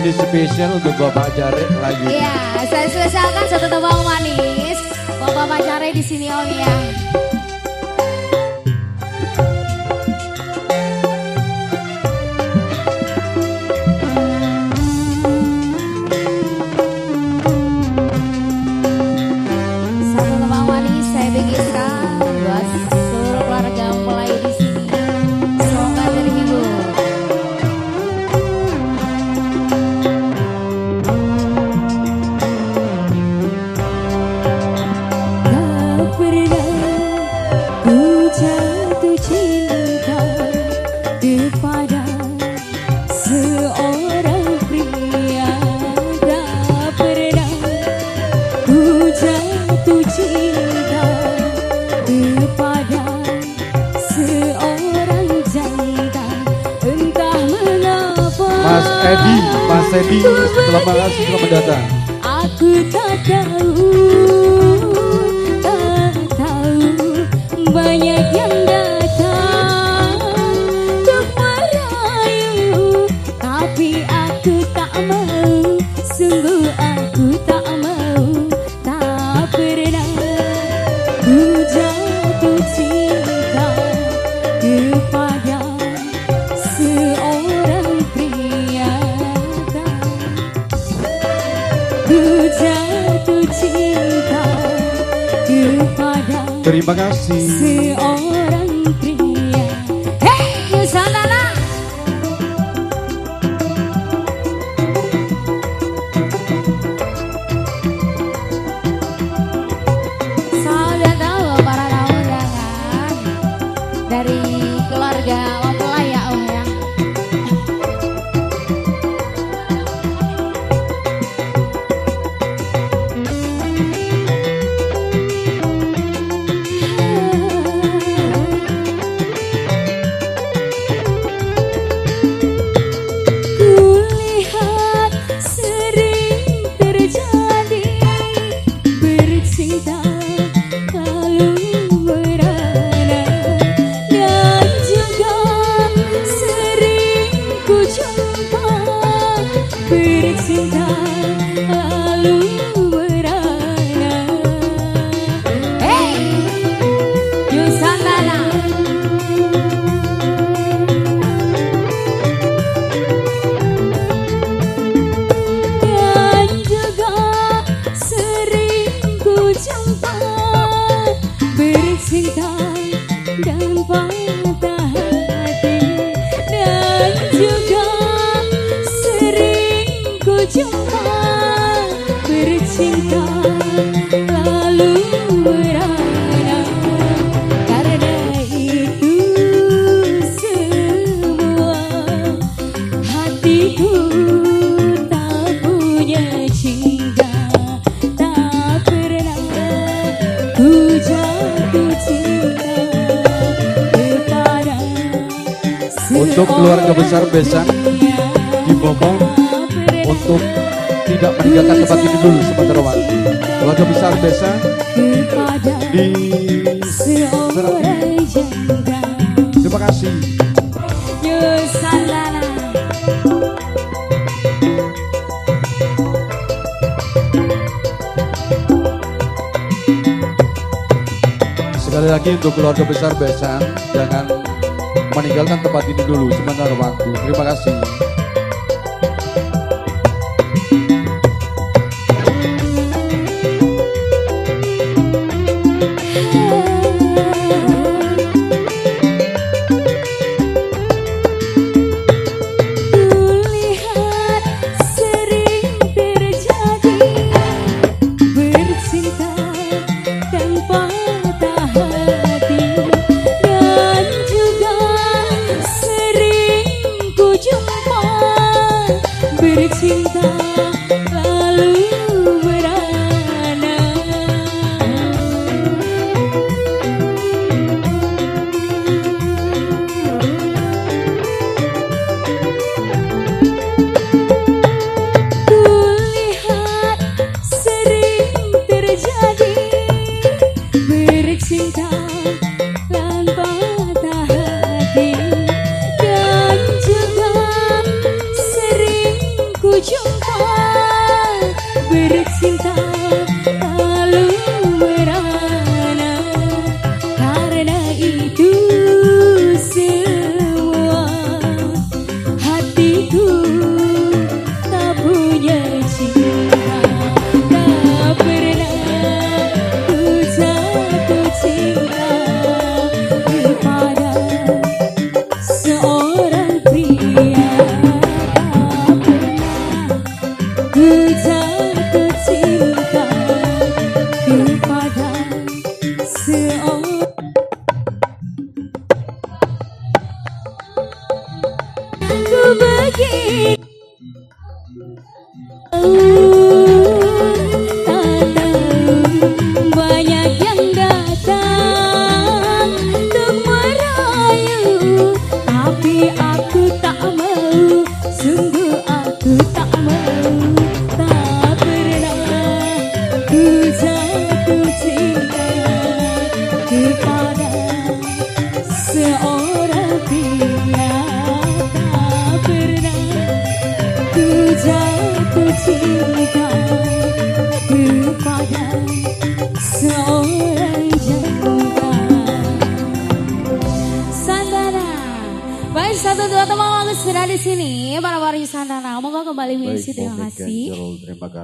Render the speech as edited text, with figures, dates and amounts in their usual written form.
ini spesial untuk Bapak Jare lagi. Iya, saya spesialkan satu tebang manis. Bapak Jare di sini Om ya. Satu tebang manis saya bikinkan buat seluruh keluarga mulai di sini. Semoga terhibur. Jatuh cinta kepada seorang pria. Tak pernah ku jatuh cinta kepada seorang jantan. Entah mengapa Mas Edi, terima kasih selamat datang. aku tak tahu, banyak yang datang untuk merayu, tapi aku tak mau, sungguh aku tak mau. Tak pernah ku jatuh cinta kepada seorang pria. Ku jatuh cinta kepada Terima kasih. seorang pria. Hei, Nusantara. Salam tahu para tamu undangan dari keluarga mempelai ya Om ya. Kulihat sering terjadi bercinta lalu merana, dan juga sering ku jumpa bercinta lalu merana. Hey, Nusantara. Dan juga sering ku jumpa bercinta dan patah hati. Dan juga sering ku jumpa bercinta lalu merana. Karena itu semua hatiku tak punya cinta. Tak pernah ku jatuh cinta kepada Untuk keluarga besar Besan di Bogor, untuk tidak meninggalkan tempat ini dulu sebentar waktu. Keluarga besar Besan kepada di seorang jantan. terima kasih. Nusantara. Sekali lagi untuk keluarga besar Besan, jangan meninggalkan tempat ini dulu sebentar waktu. Terima kasih. Kulihat sering terjadi bercinta dan patah hati, dan juga sering ku jumpa pernah itu semua. Hatiku tak punya cinta, tak pernah ku jatuh cinta kepada seorang pria. Tak pernah ku jatuh cinta kepada seorang. Ku begini tak tahu, banyak yang datang untuk merayu, tapi aku tak mau, sungguh aku tak mau. Tak pernah ku jatuh cinta kepada seorang pria. Tak pernah ku jatuh cinta kepada seorang janda. Sandana, baik, 1, 2 teman lagu sudah di sini. Para warga Sandana, moga kembali mengisi. Terima kasih. Terima kasih.